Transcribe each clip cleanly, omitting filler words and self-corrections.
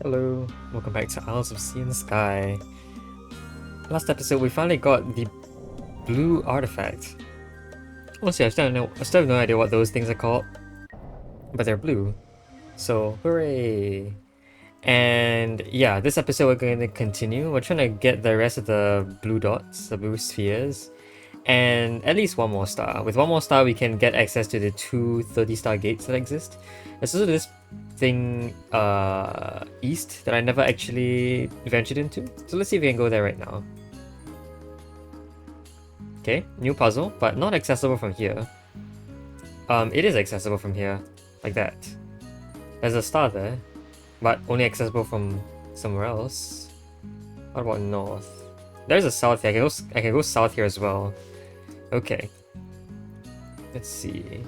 Hello, welcome back to Isles of Sea and Sky. Last episode we finally got the blue artifact. Honestly, I still have no idea what those things are called, but they're blue. So, hooray! And yeah, this episode we're going to continue. We're trying to get the rest of the blue dots, the blue spheres, and at least one more star. With one more star, we can get access to the two 30-star gates that exist. There's also this thing east that I never actually ventured into. So let's see if we can go there right now. Okay, new puzzle, but not accessible from here. It is accessible from here, like that. There's a star there, but only accessible from somewhere else. What about north? There's a south here. I can go south here as well. Okay. Let's see.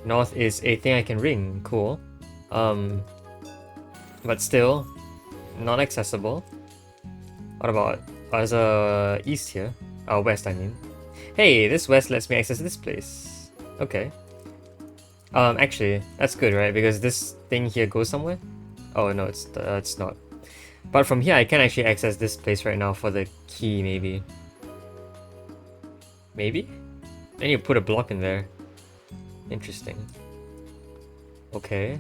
North is a thing I can ring. Cool. But still, not accessible. What about... there's a east here. Oh, west, I mean. Hey, this west lets me access this place. Okay. Actually, that's good, right? Because this thing here goes somewhere? Oh, no, it's not. But from here, I can actually access this place right now for the key, maybe. Maybe? Then you put a block in there. Interesting. Okay.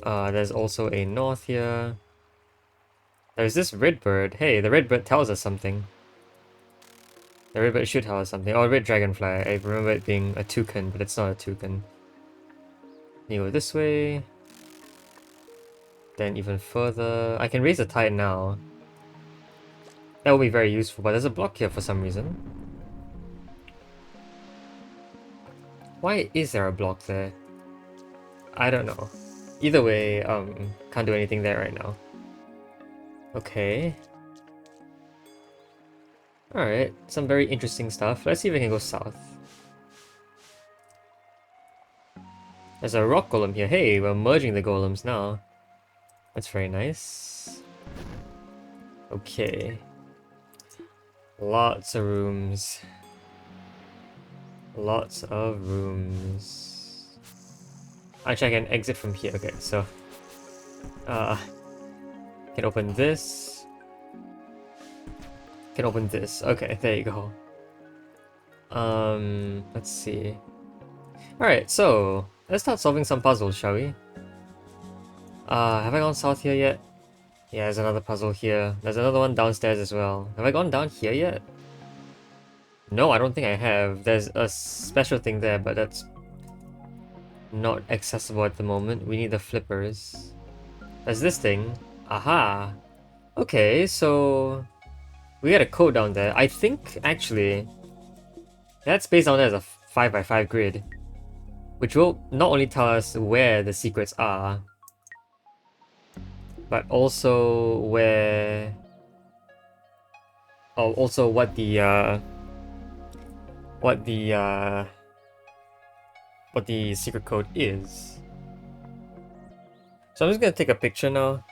There's also a north here. There's this red bird. Hey, the red bird tells us something. The red bird should tell us something. Oh, red dragonfly. I remember it being a toucan, but it's not a toucan. You go this way. Then even further. I can raise the tide now. That will be very useful, but there's a block here for some reason. Why is there a block there? I don't know. Either way, can't do anything there right now. Okay. Alright, some very interesting stuff. Let's see if I can go south. There's a rock golem here. Hey, we're merging the golems now. That's very nice. Okay. Lots of rooms. Lots of rooms. Actually, I can exit from here. Okay, so... can open this. Can open this. Okay, there you go. Let's see. Alright, so... let's start solving some puzzles, shall we? Have I gone south here yet? Yeah, there's another puzzle here. There's another one downstairs as well. Have I gone down here yet? No, I don't think I have. There's a special thing there, but that's not accessible at the moment. We need the flippers. There's this thing. Aha! Okay, so... we got a code down there. I think, actually... that's based on as a 5x5 grid. Which will not only tell us where the secrets are, but also where... oh, also what the secret code is. So I'm just gonna take a picture now.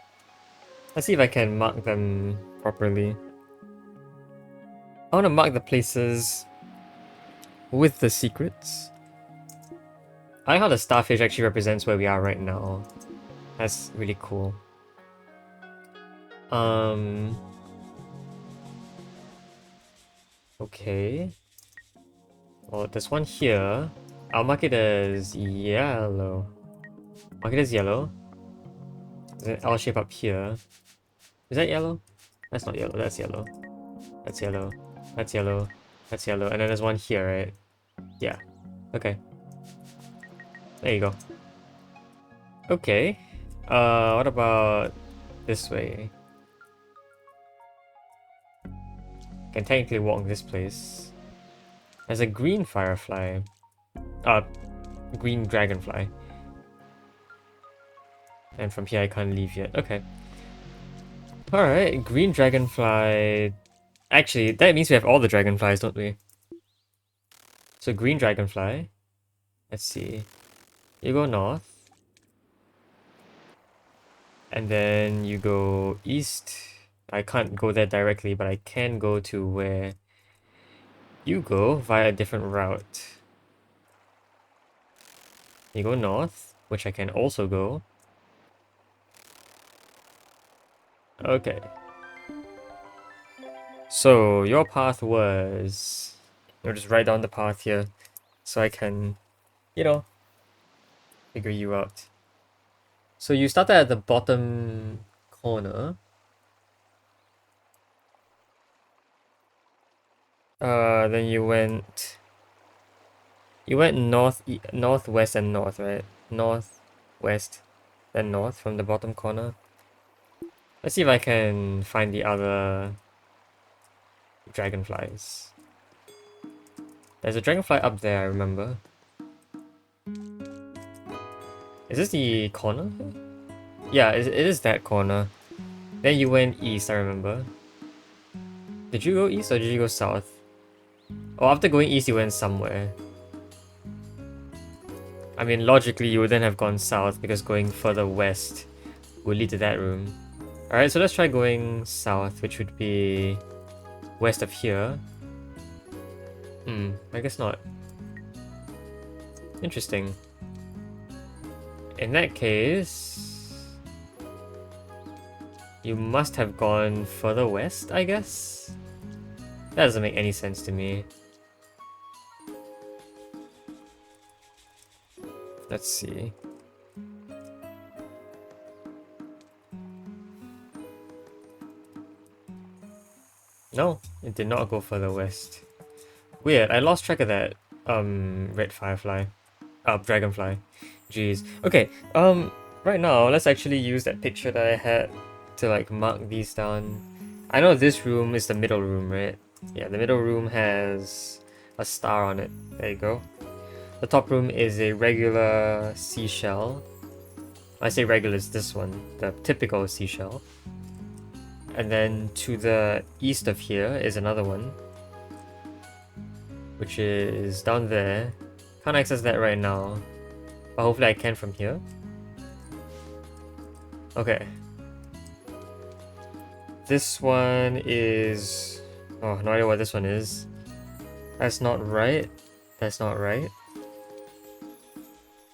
Let's see if I can mark them properly. I want to mark the places with the secrets. I like how the starfish actually represents where we are right now. That's really cool. Okay. Well, there's one here. I'll mark it as yellow. Mark it as yellow. There's an L shape up here. Is that yellow? That's not yellow, that's yellow. That's yellow. That's yellow. That's yellow. And then there's one here, right? Yeah. Okay. There you go. Okay. What about this way? Can technically walk this place. There's a green firefly. Green dragonfly. And from here I can't leave yet. Okay. Alright, green dragonfly. Actually, that means we have all the dragonflies, don't we? So green dragonfly. Let's see. You go north. And then you go east. I can't go there directly, but I can go to where you go via a different route. You go north, which I can also go. Okay. So your path was... I'll just write down the path here so I can, you know, figure you out. So you started at the bottom corner. Then you went northwest and north, right? North, west, then north from the bottom corner. Let's see if I can find the other dragonflies. There's a dragonfly up there, I remember. Is this the corner? Yeah, it is that corner. Then you went east, I remember. Did you go east or did you go south? Oh, after going east, you went somewhere. I mean, logically, you would then have gone south because going further west would lead to that room. Alright, so let's try going south, which would be west of here. I guess not. Interesting. In that case, you must have gone further west, I guess? That doesn't make any sense to me. Let's see. No, it did not go further west. Weird, I lost track of that red firefly. Dragonfly. Jeez. Okay, right now let's actually use that picture that I had to like mark these down. I know this room is the middle room, right? Yeah, the middle room has a star on it. There you go. The top room is a regular seashell. I say regular, it's this one, the typical seashell. And then to the east of here is another one, which is down there. Can't access that right now, but hopefully I can from here. Okay. This one is... Oh, no idea what this one is. That's not right. That's not right.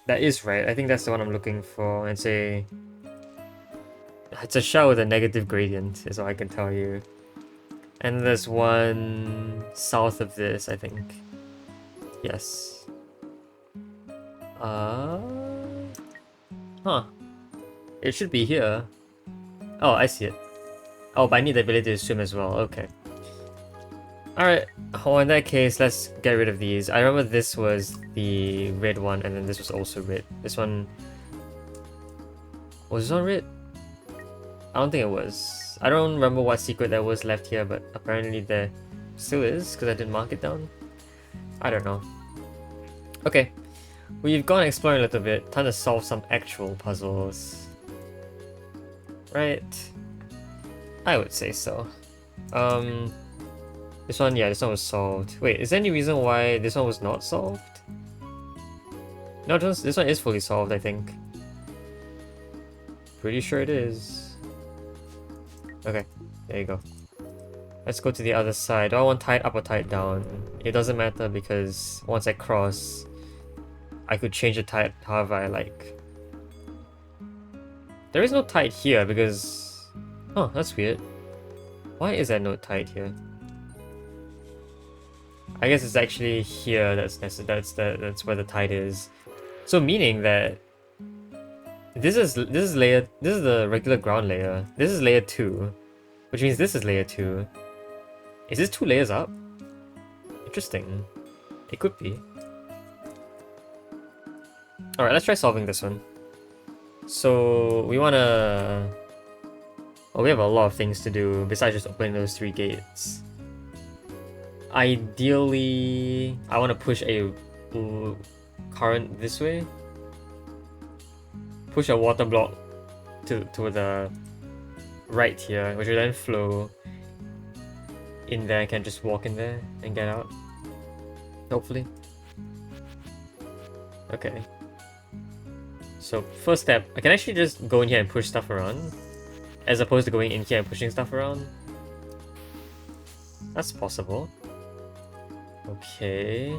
That is right. I think that's the one I'm looking for. It's a shell with a negative gradient, is all I can tell you. And there's one south of this, I think. Yes. Huh. It should be here. Oh, I see it. Oh, but I need the ability to swim as well. Okay. Alright. Oh, in that case, let's get rid of these. I remember this was the red one, and then this was also red. This one... Was this one red? I don't think it was. I don't remember what secret there was left here, but apparently there still is, because I didn't mark it down. I don't know. Okay. We've gone exploring a little bit. Time to solve some actual puzzles. Right? I would say so. This one, yeah, this one was solved. Wait, is there any reason why this one was not solved? No, this one is fully solved, I think. Pretty sure it is. Okay, there you go. Let's go to the other side. Do I want tied up or tied down? It doesn't matter because once I cross, I could change the tide however I like. There is no tide here because... Oh, that's weird. Why is there no tide here? I guess it's actually here that's where the tide is. So meaning that this is the regular ground layer. This is layer 2, which means this is layer 2. Is this 2 layers up? Interesting. It could be. Alright, let's try solving this one. So we wanna... Oh, we have a lot of things to do besides just opening those 3 gates. Ideally, I want to push a current this way. Push a water block to the right here, which will then flow in there. I can just walk in there and get out. Hopefully. Okay. So first step, I can actually just go in here and push stuff around, as opposed to going in here and pushing stuff around. That's possible. Okay.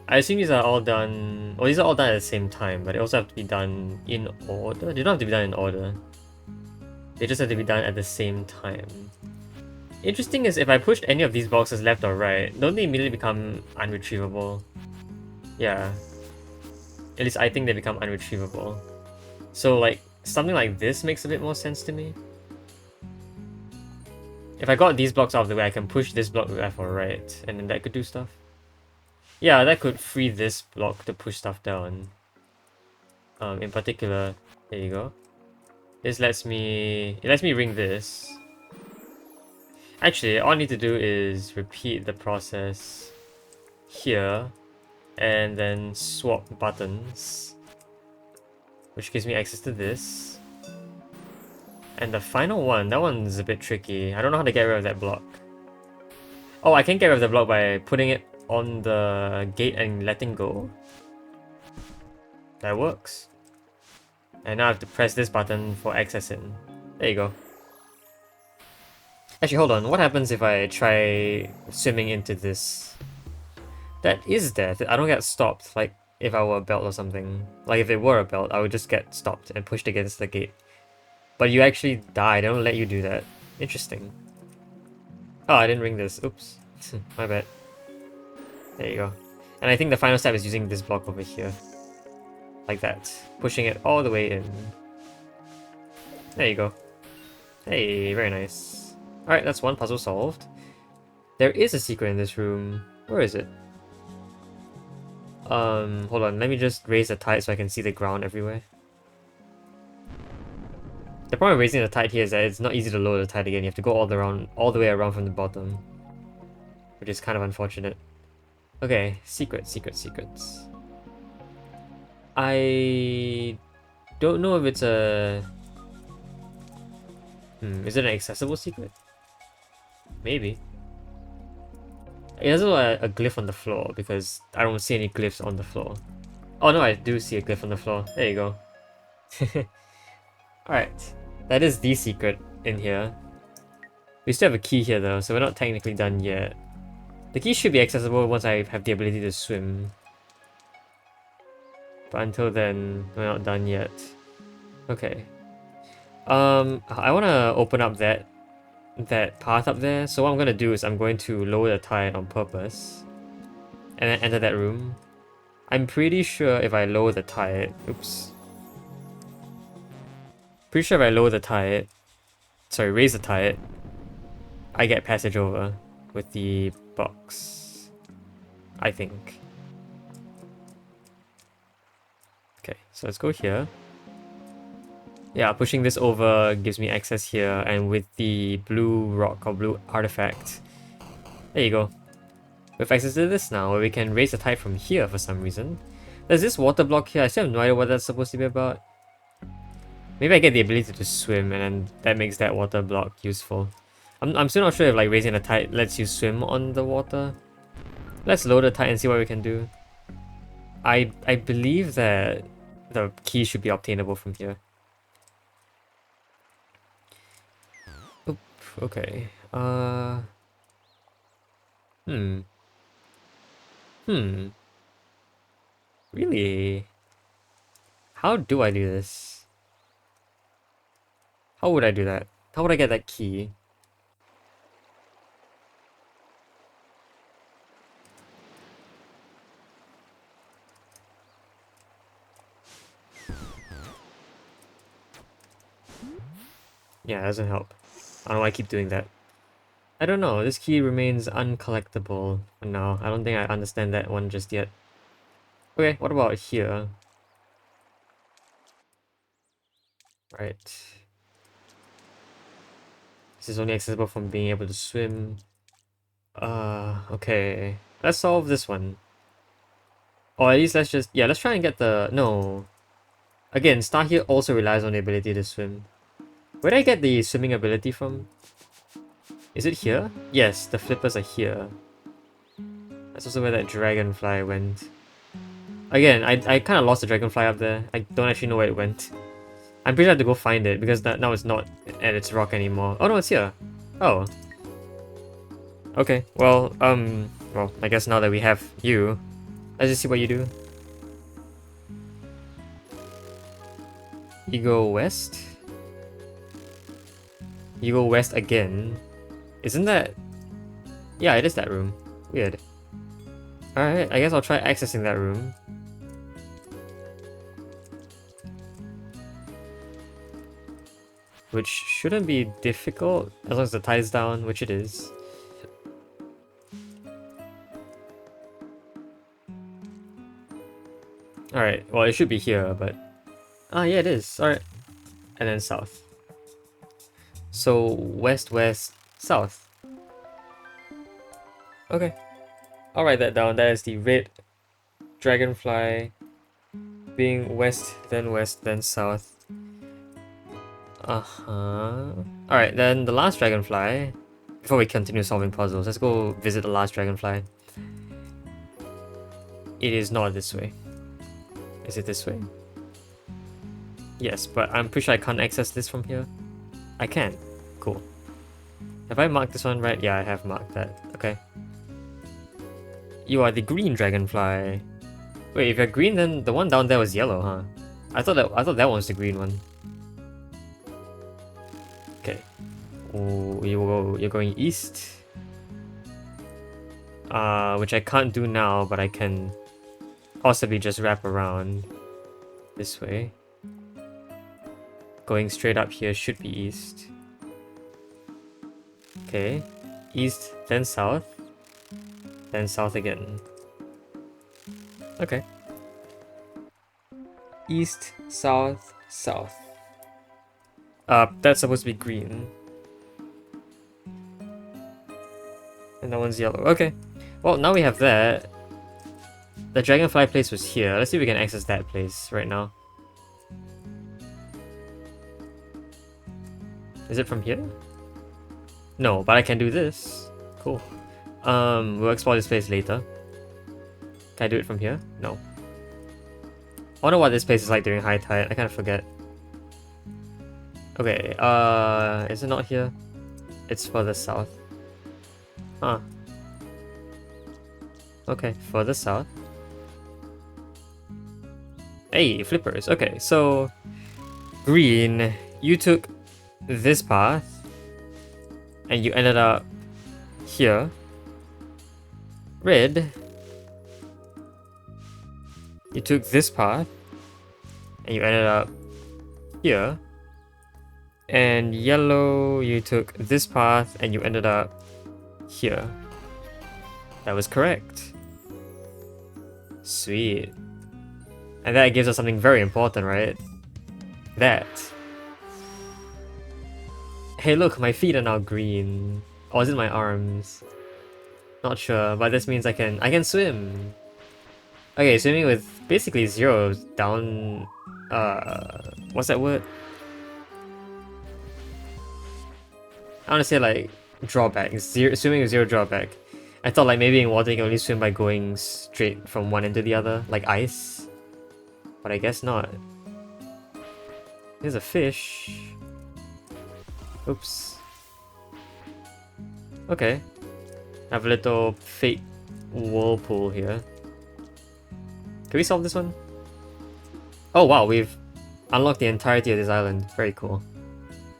I assume these are all done... Well, these are all done at the same time, but they also have to be done in order. They don't have to be done in order. They just have to be done at the same time. Interesting is if I pushed any of these boxes left or right, don't they immediately become unretrievable? Yeah. At least I think they become unretrievable. So like, something like this makes a bit more sense to me. If I got these blocks out of the way, I can push this block left or right, and then that could do stuff. Yeah, that could free this block to push stuff down. In particular, there you go. It lets me ring this. Actually, all I need to do is repeat the process here, and then swap buttons, which gives me access to this. And the final one, that one's a bit tricky. I don't know how to get rid of that block. Oh, I can get rid of the block by putting it on the gate and letting go. That works. And now I have to press this button for accessing. There you go. Actually, hold on. What happens if I try swimming into this? That is death. I don't get stopped, like if I were a belt or something. Like if it were a belt, I would just get stopped and pushed against the gate. But you actually die. They don't let you do that. Interesting. Oh, I didn't ring this. Oops. My bad. There you go. And I think the final step is using this block over here. Like that. Pushing it all the way in. There you go. Hey, very nice. Alright, that's one puzzle solved. There is a secret in this room. Where is it? Hold on. Let me just raise the tide so I can see the ground everywhere. The problem with raising the tide here is that it's not easy to lower the tide again. You have to go all the way around from the bottom. Which is kind of unfortunate. Okay, secrets. I don't know if it's a... is it an accessible secret? Maybe. It doesn't look like a glyph on the floor because I don't see any glyphs on the floor. Oh no, I do see a glyph on the floor. There you go. Alright. That is the secret in here. We still have a key here though, so we're not technically done yet. The key should be accessible once I have the ability to swim. But until then, we're not done yet. Okay. I want to open up that path up there. So what I'm going to do is I'm going to lower the tide on purpose. And then enter that room. I'm pretty sure if I lower the tide... Oops. Pretty sure if I lower the tide... Sorry, raise the tide, I get passage over with the box. I think. Okay, so let's go here. Yeah, pushing this over gives me access here, and with the blue rock or blue artifact, there you go. We have access to this now, where we can raise the tide from here for some reason. There's this water block here, I still have no idea what that's supposed to be about. Maybe I get the ability to swim, and then that makes that water block useful. I'm still not sure if like raising the tide lets you swim on the water. Let's load the tide and see what we can do. I believe that the key should be obtainable from here. Oop, okay. Really? How do I do this? How would I do that? How would I get that key? Yeah, it doesn't help. I don't know why I keep doing that. I don't know, this key remains uncollectible for now. I don't think I understand that one just yet. Okay, what about here? Right. This is only accessible from being able to swim. Okay. Let's solve this one. Or at least let's just... Yeah, let's try and get the... No. Again, Star here also relies on the ability to swim. Where did I get the swimming ability from? Is it here? Yes, the flippers are here. That's also where that dragonfly went. Again, I kind of lost the dragonfly up there. I don't actually know where it went. I'm pretty sure I have to go find it because now it's not at its rock anymore. Oh no, it's here. Oh. Okay, well, I guess now that we have you, let's just see what you do. You go west. You go west again. Isn't that... Yeah, it is that room. Weird. Alright, I guess I'll try accessing that room. Which shouldn't be difficult, as long as the tide's down, which it is. Alright, well it should be here, but... Ah, yeah it is, alright. And then south. So, west, west, south. Okay. I'll write that down. That is the red dragonfly being west, then south. Uh-huh. Alright, then the last dragonfly. Before we continue solving puzzles, let's go visit the last dragonfly. It is not this way. Is it this way? Yes, but I'm pretty sure I can't access this from here. I can. Cool. Have I marked this one right? Yeah, I have marked that. Okay. You are the green dragonfly. Wait, if you're green, then the one down there was yellow, huh? I thought that one was the green one. Okay. Oh, you're going east. Which I can't do now, but I can possibly just wrap around this way. Going straight up here should be east. Okay. East, then south. Then south again. Okay. East, south, south. That's supposed to be green. And that one's yellow. Okay. Well, now we have that. The dragonfly place was here. Let's see if we can access that place right now. Is it from here? No, but I can do this. Cool. We'll explore this place later. Can I do it from here? No. I wonder what this place is like during high tide. I kind of forget. Okay, is it not here? It's further south. Huh. Okay, further south. Hey, flippers. Okay, so... Green, you took this path. And you ended up here. Red, you took this path. And you ended up here. And yellow, you took this path and you ended up here. That was correct. Sweet. And that gives us something very important, right? That. Hey look, my feet are now green. Or is it my arms? Not sure, but this means I can swim. Okay, swimming with basically zero down... what's that word? I want to say like drawback. Swimming with zero drawback. I thought like maybe in water you can only swim by going straight from one end to the other, like ice. But I guess not. There's a fish. Oops. Okay. I have a little fake whirlpool here. Can we solve this one? Oh wow, we've unlocked the entirety of this island. Very cool.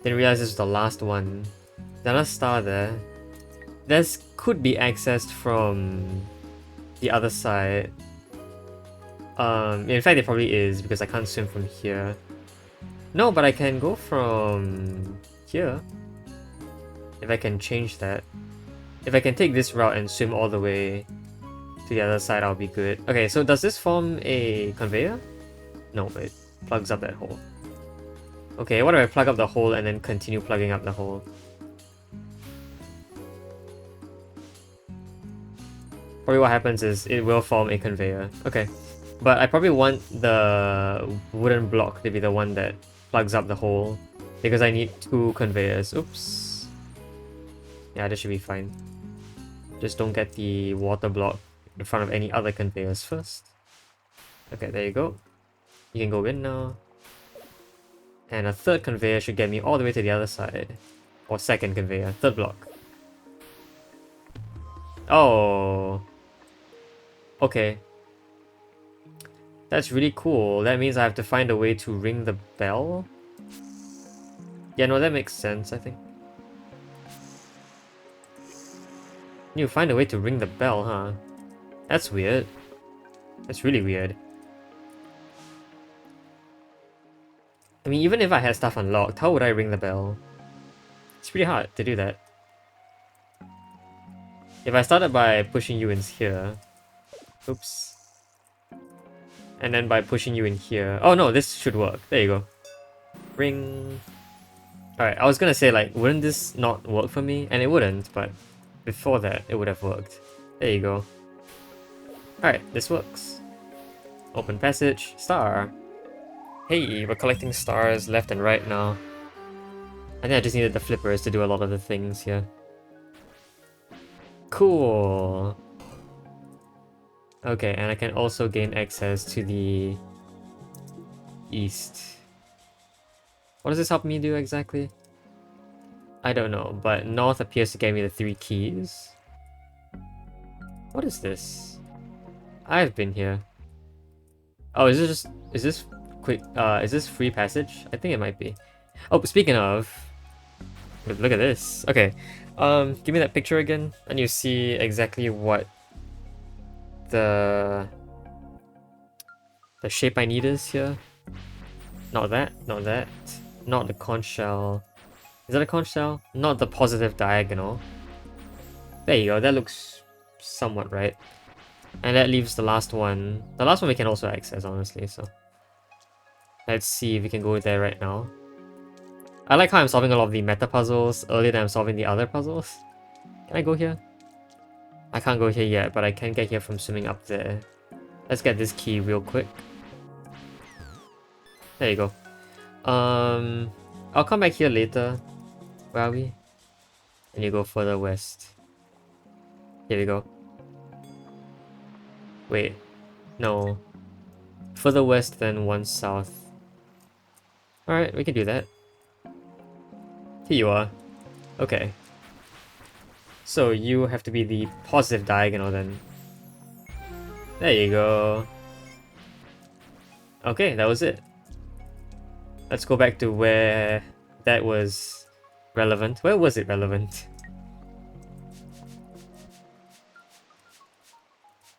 Didn't realize this was the last one. There's another star there. This could be accessed from the other side. In fact it probably is because I can't swim from here. No, but I can go from here. If I can change that. If I can take this route and swim all the way to the other side, I'll be good. Okay, so does this form a conveyor? No, it plugs up that hole. Okay, what if I plug up the hole and then continue plugging up the hole? Probably what happens is it will form a conveyor. Okay, but I probably want the wooden block to be the one that plugs up the hole because I need two conveyors. Oops. Yeah, this should be fine. Just don't get the water block in front of any other conveyors first. Okay, there you go. You can go in now. And a third conveyor should get me all the way to the other side. Or second conveyor, third block. Oh. Okay. That's really cool. That means I have to find a way to ring the bell? Yeah, no, that makes sense, I think. You find a way to ring the bell, huh? That's weird. That's really weird. I mean, even if I had stuff unlocked, how would I ring the bell? It's pretty hard to do that. If I started by pushing you in here... Oops. And then by pushing you in here... Oh no, this should work. There you go. Ring... Alright, I was gonna say, like, wouldn't this not work for me? And it wouldn't, but before that, it would have worked. There you go. Alright, this works. Open passage. Star. Hey, we're collecting stars left and right now. I think I just needed the flippers to do a lot of the things here. Cool. Okay, and I can also gain access to the east. What does this help me do exactly? I don't know, but north appears to give me the 3 keys. What is this? I've been here. Oh, is this quick, is this free passage? I think it might be. Oh, speaking of, look at this. Okay, give me that picture again, and you see exactly what the shape I need is here. Not that, not that, not the conch shell. Is that a conch shell? Not the positive diagonal. There you go, that looks somewhat right. And that leaves the last one. The last one we can also access, honestly, so... Let's see if we can go there right now. I like how I'm solving a lot of the meta puzzles earlier than I'm solving the other puzzles. Can I go here? I can't go here yet, but I can get here from swimming up there. Let's get this key real quick. There you go. I'll come back here later. Where are we? And you go further west. Here we go. Wait. No. Further west than 1 south. Alright, we can do that. Here you are. Okay. So you have to be the positive diagonal then. There you go. Okay, that was it. Let's go back to where that was relevant. Where was it relevant?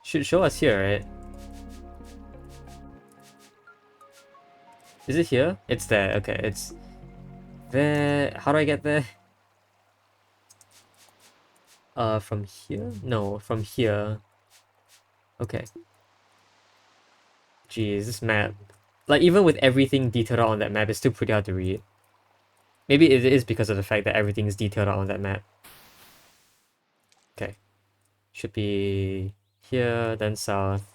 Should show us here, right? Is it here? It's there. Okay, it's there. How do I get there? From here? No, from here. Okay. Jeez, this map. Like, even with everything detailed out on that map, it's still pretty hard to read. Maybe it is because of the fact that everything is detailed out on that map. Okay. Should be here, then south,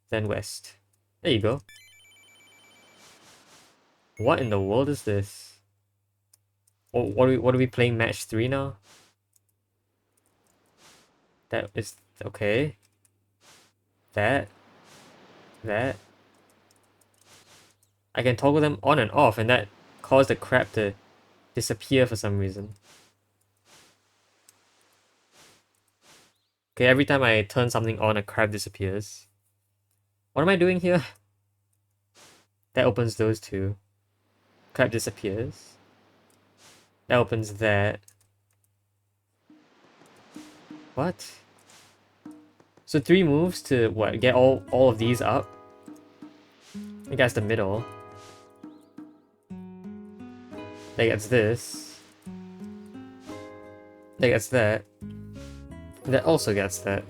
then west. There you go. What in the world is this? Oh, what are we playing match 3 now? That is okay. That. I can toggle them on and off, and that caused the crab to disappear for some reason. Okay, every time I turn something on, a crab disappears. What am I doing here? That opens those two. Crab disappears. That opens that. What? So 3 moves to what? Get all of these up? I think that's the middle. That gets this. That gets that. That also gets that.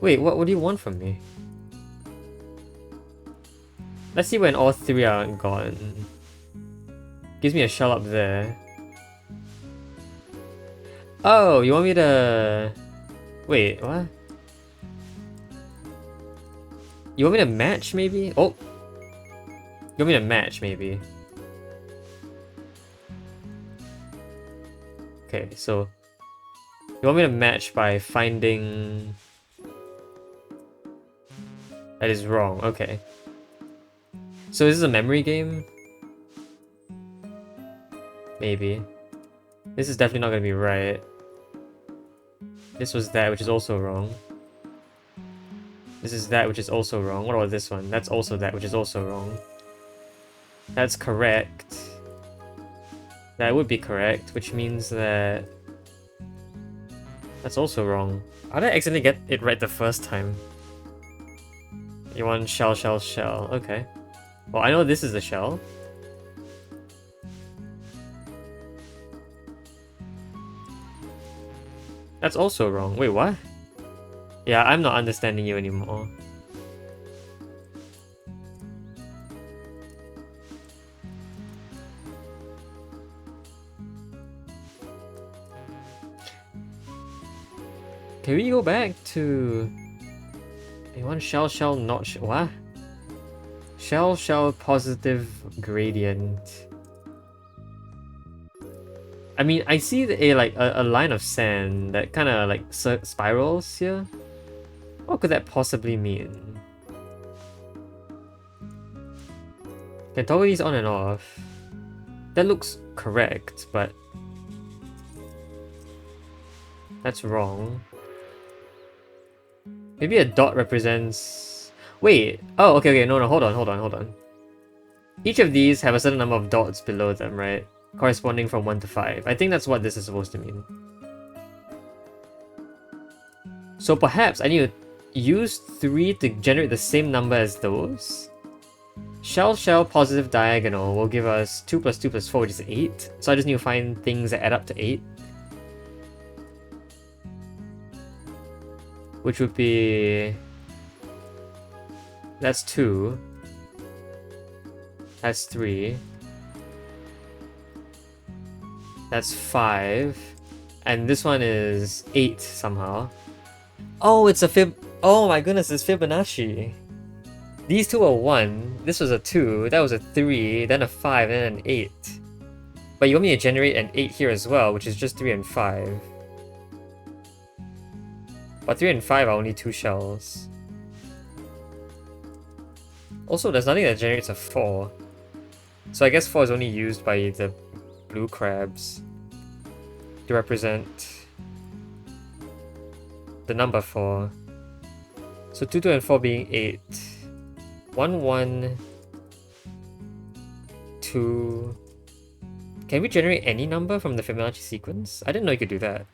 Wait, what do you want from me? Let's see when all 3 are gone. Gives me a shell up there. Oh, you want me to... Wait, what? You want me to match, maybe? Oh! You want me to match, maybe? Okay, so... You want me to match by finding... That is wrong, okay. So is this a memory game? Maybe. This is definitely not gonna be right. This was that, which is also wrong. This is that, which is also wrong. What about this one? That's also that, which is also wrong. That's correct. That would be correct, which means that... That's also wrong. How did I accidentally get it right the first time? You want shell, shell, shell. Okay. Well, I know this is a shell. That's also wrong. Wait, what? Yeah, I'm not understanding you anymore. Can we go back to... You want shell, shell, not shell... What? Shell, shell, positive gradient. I mean, I see a line of sand that kind of like spirals here. What could that possibly mean? Can toggle these on and off. That looks correct, but that's wrong. Maybe a dot represents... Wait! Oh, okay, no, hold on. Each of these have a certain number of dots below them, right? Corresponding from 1 to 5. I think that's what this is supposed to mean. So perhaps I need to use 3 to generate the same number as those. Shell, shell, positive diagonal will give us 2 plus 2 plus 4, which is 8. So I just need to find things that add up to 8. Which would be... That's 2. That's 3. That's 5. And this one is 8 somehow. Oh, it's a fib... Oh my goodness, it's Fibonacci. These two are 1. This was a 2. That was a 3. Then a 5. And then an 8. But you want me to generate an 8 here as well, which is just 3 and 5. But 3 and 5 are only 2 shells. Also, there's nothing that generates a 4. So I guess 4 is only used by the blue crabs to represent the number 4. So 2, 2, and 4 being 8. 1, 1, 2... Can we generate any number from the Fibonacci sequence? I didn't know you could do that.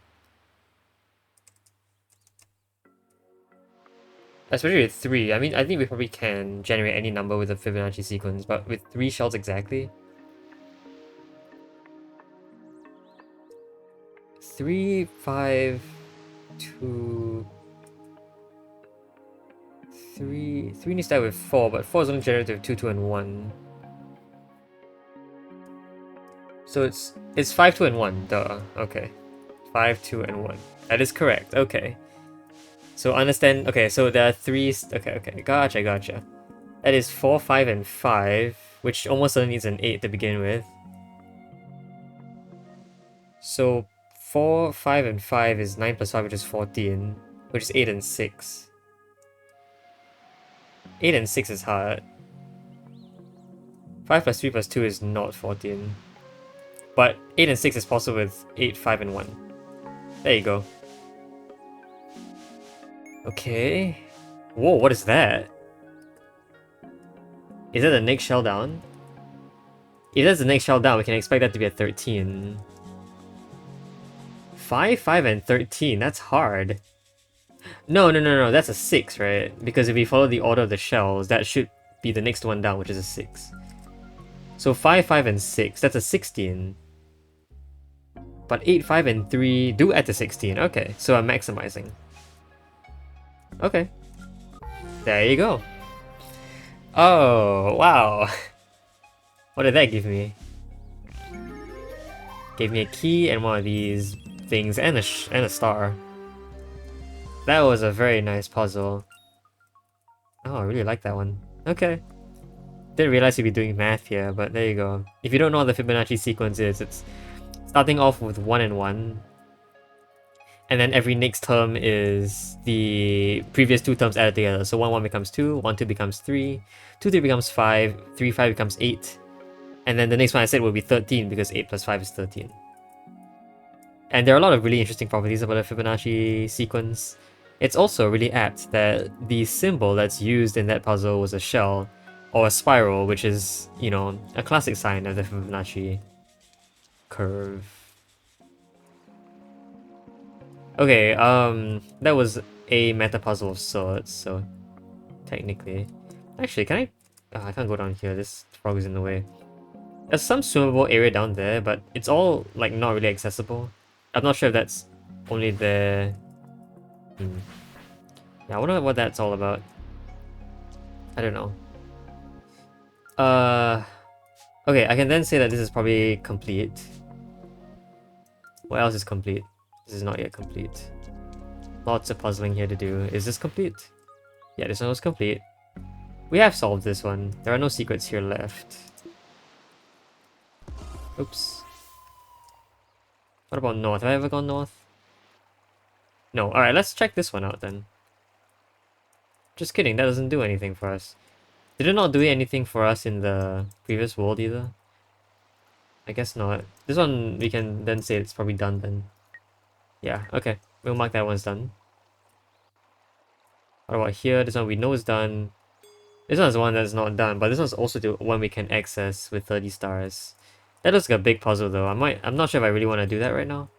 Especially with 3. I mean, I think we probably can generate any number with the Fibonacci sequence, but with 3 shells exactly? 3, 5, 2... 3 needs to start with 4, but 4 is only generated with 2, 2, and 1. So it's 5, 2, and 1, duh. Okay. 5, 2, and 1. That is correct, okay. So understand, okay, so there are 3, okay, gotcha. That is 4, 5, and 5, which almost certainly needs an 8 to begin with. So 4, 5, and 5 is 9 plus 5, which is 14, which is 8 and 6. 8 and 6 is hard. 5 plus 3 plus 2 is not 14. But 8 and 6 is possible with 8, 5, and 1. There you go. Okay. Whoa, what is that? Is that the next shell down? If that's the next shell down, we can expect that to be a 13. 5, 5, and 13, that's hard. No, that's a 6, right? Because if we follow the order of the shells, that should be the next one down, which is a 6. So 5, 5, and 6, that's a 16. But 8, 5, and 3 do add to 16. Okay, so I'm maximizing. Okay. There you go. Oh, wow. What did that give me? Gave me a key and one of these things and a star. That was a very nice puzzle. Oh, I really like that one. Okay. Didn't realize you'd be doing math here, but there you go. If you don't know what the Fibonacci sequence is, it's starting off with 1 and 1. And then every next term is the previous 2 terms added together. So 1, 1 becomes 2, 1, 2 becomes 3, 2, 3 becomes 5, 3, 5 becomes 8. And then the next one I said will be 13 because 8 plus 5 is 13. And there are a lot of really interesting properties about the Fibonacci sequence. It's also really apt that the symbol that's used in that puzzle was a shell, or a spiral, which is, you know, a classic sign of the Fibonacci curve. Okay, that was a meta puzzle of sorts, so technically. Actually, can I... I can't go down here, this frog is in the way. There's some swimmable area down there, but it's all, like, not really accessible. I'm not sure if that's only there... Yeah, I wonder what that's all about. I don't know. Okay, I can then say that this is probably complete. What else is complete? This is not yet complete. Lots of puzzling here to do. Is this complete? Yeah, this one was complete. We have solved this one. There are no secrets here left. Oops. What about north? Have I ever gone north? No. Alright, let's check this one out then. Just kidding, that doesn't do anything for us. Did it not do anything for us in the previous world either? I guess not. This one, we can then say it's probably done then. Yeah, okay. We'll mark that one's done. What about here? This one we know is done. This one's the one that's not done, but this one's also the one we can access with 30 stars. That looks like a big puzzle though. I'm not sure if I really want to do that right now.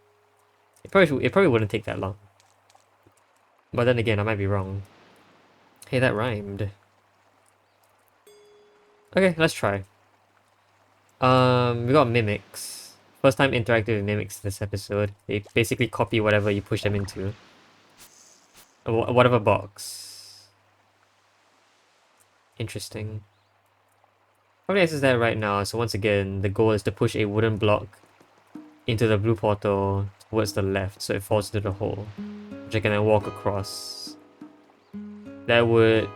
It probably wouldn't take that long. But then again, I might be wrong. Hey, that rhymed. Okay, let's try. We got mimics. First time interacting with mimics this episode. They basically copy whatever you push them into. Whatever box. Interesting. Probably access that right now, so once again, the goal is to push a wooden block into the blue portal towards the left, so it falls into the hole, which I can then walk across. That would...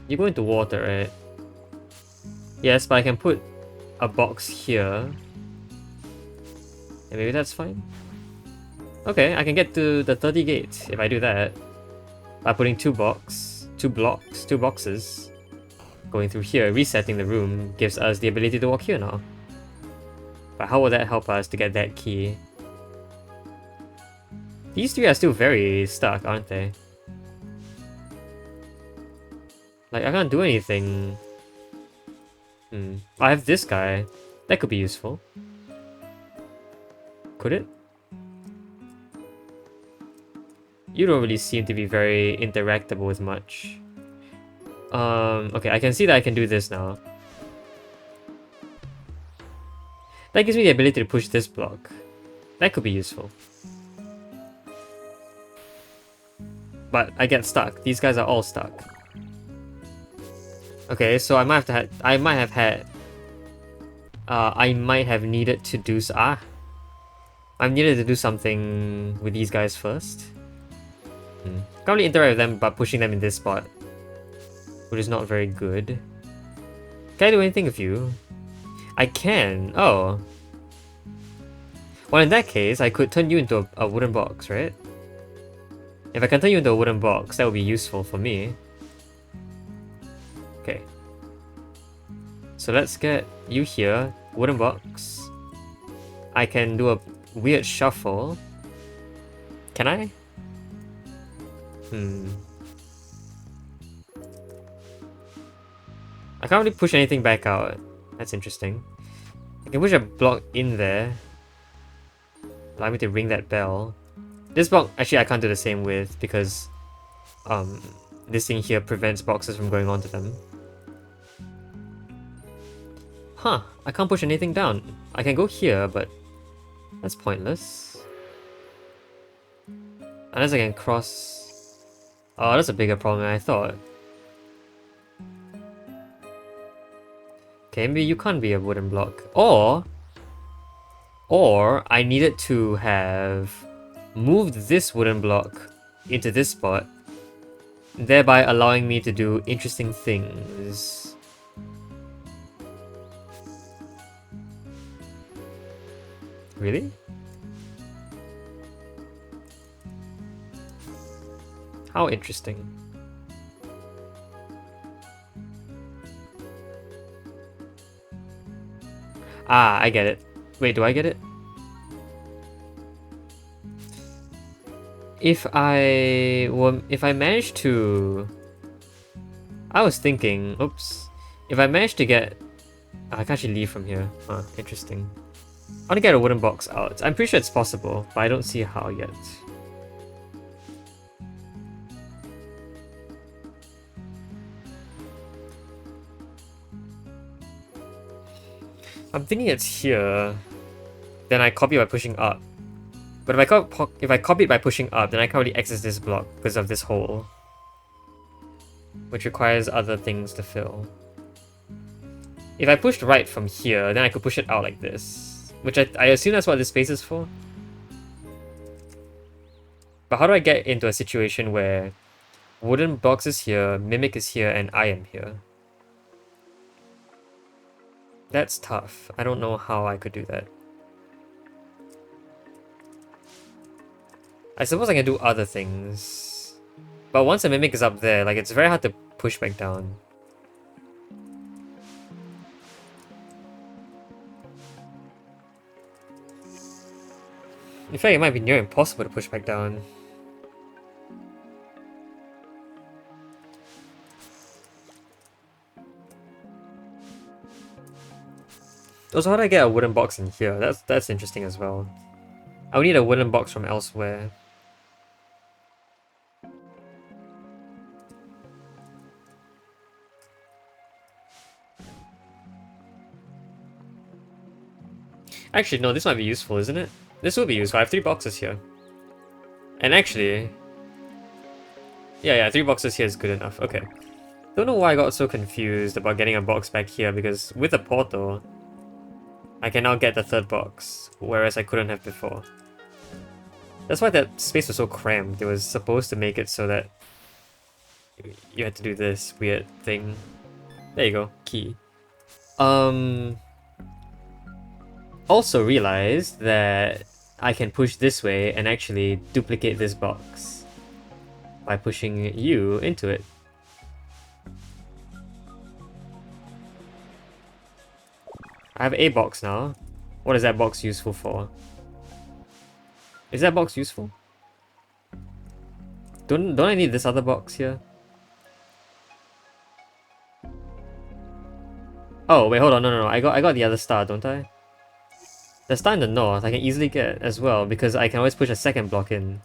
You go into water, right? Yes, but I can put a box here. And maybe that's fine. Okay, I can get to the 30 gate if I do that. By putting two boxes. Going through here, resetting the room, gives us the ability to walk here now. But how will that help us to get that key? These three are still very stuck, aren't they? Like, I can't do anything. I have this guy. That could be useful. Could it? You don't really seem to be very interactable with much. Okay, I can see that I can do this now. That gives me the ability to push this block. That could be useful. But I get stuck. These guys are all stuck. Okay, so I might have needed to do I needed to do something with these guys first. Can't really interact with them by pushing them in this spot, which is not very good. Can I do anything with you? I can. Oh. Well, in that case, I could turn you into a wooden box, right? If I can turn you into a wooden box, that would be useful for me. Okay. So let's get you here. Wooden box. I can do a weird shuffle. Can I? I can't really push anything back out. That's interesting. I can push a block in there. Allow me to ring that bell. This block, actually I can't do the same with because this thing here prevents boxes from going onto them. Huh, I can't push anything down. I can go here, but that's pointless. Unless I can cross... Oh, that's a bigger problem than I thought. Okay, maybe you can't be a wooden block. Or I needed to have moved this wooden block into this spot, thereby allowing me to do interesting things. Really? How interesting. Ah, I get it. Wait, do I get it? If I manage to... I was thinking, oops. If I manage to get I can actually leave from here. Huh, interesting. I want to get a wooden box out. I'm pretty sure it's possible, but I don't see how yet. I'm thinking it's here. Then I copy by pushing up. But if I copy it by pushing up, then I can't really access this block because of this hole, which requires other things to fill. If I pushed right from here, then I could push it out like this, which I assume that's what this space is for. But how do I get into a situation where wooden box is here, mimic is here, and I am here? That's tough. I don't know how I could do that. I suppose I can do other things. But once a mimic is up there, like, it's very hard to push back down. In fact, it might be near impossible to push back down. Also, how do I get a wooden box in here? That's interesting as well. I would need a wooden box from elsewhere. Actually, no, this might be useful, isn't it? This will be useful. I have 3 boxes here. And actually... Yeah, 3 boxes here is good enough. Okay. Don't know why I got so confused about getting a box back here, because with the portal, I can now get the 3rd box, whereas I couldn't have before. That's why that space was so cramped. It was supposed to make it so that you had to do this weird thing. There you go, key. Also realized that I can push this way and actually duplicate this box by pushing you into it. I have a box now. What is that box useful for? Is that box useful? Don't I need this other box here? Oh wait, hold on, no. I got the other star, don't I? The star in the north I can easily get as well because I can always push a 2nd block in.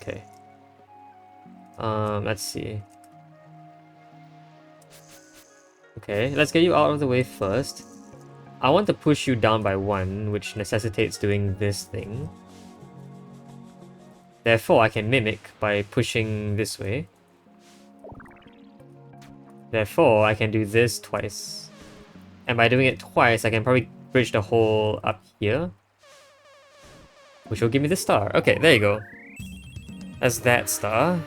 Okay. Let's see. Okay, let's get you out of the way first. I want to push you down by 1, which necessitates doing this thing. Therefore, I can mimic by pushing this way. Therefore, I can do this twice. And by doing it twice, I can probably bridge the hole up here, which will give me the star. Okay, there you go. That's that star.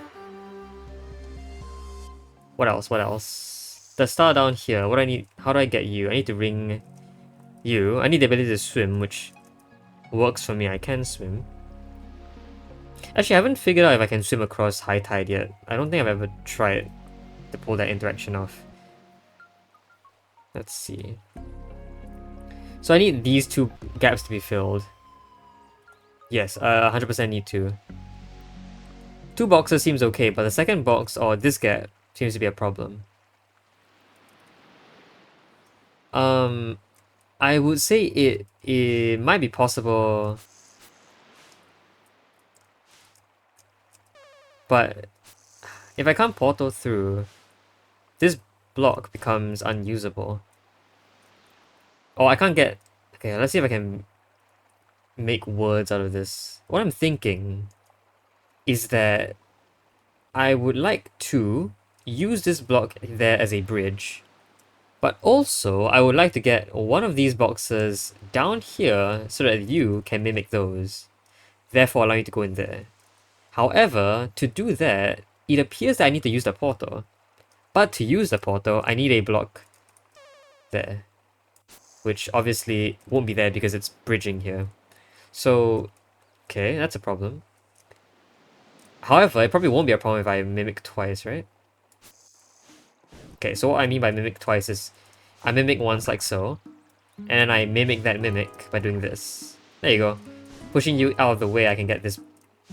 What else? What else? The star down here. What do I need? How do I get you? I need to ring you. I need the ability to swim, which works for me. I can swim. Actually, I haven't figured out if I can swim across high tide yet. I don't think I've ever tried to pull that interaction off. Let's see. So I need these 2 gaps to be filled. Yes, 100% need to. 2 boxes seems okay, but the 2nd box, or this gap, seems to be a problem. I would say it might be possible, but if I can't portal through, this block becomes unusable. Oh, I can't get... Okay, let's see if I can make words out of this. What I'm thinking is that I would like to use this block there as a bridge, but also I would like to get one of these boxes down here so that you can mimic those, therefore allow you to go in there. However, to do that, it appears that I need to use the portal. But to use the portal, I need a block there, which obviously won't be there because it's bridging here. So, okay, that's a problem. However, it probably won't be a problem if I mimic twice, right? Okay, so what I mean by mimic twice is I mimic once like so, and then I mimic that mimic by doing this. There you go. Pushing you out of the way, I can get this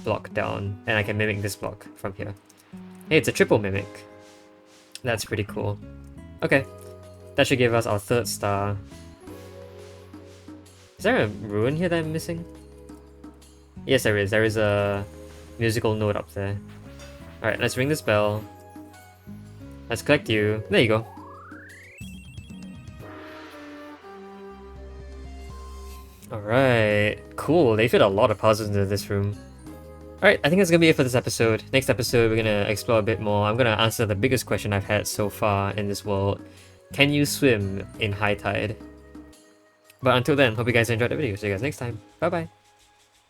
block down, and I can mimic this block from here. Hey, it's a triple mimic. That's pretty cool. Okay, that should give us our 3rd star. Is there a ruin here that I'm missing? Yes, there is. There is a musical note up there. Alright, let's ring this bell. Let's collect you. There you go. Alright, cool. They fit a lot of puzzles into this room. Alright, I think that's gonna be it for this episode. Next episode, we're gonna explore a bit more. I'm gonna answer the biggest question I've had so far in this world. Can you swim in high tide? But until then, hope you guys enjoyed the video. See you guys next time. Bye bye.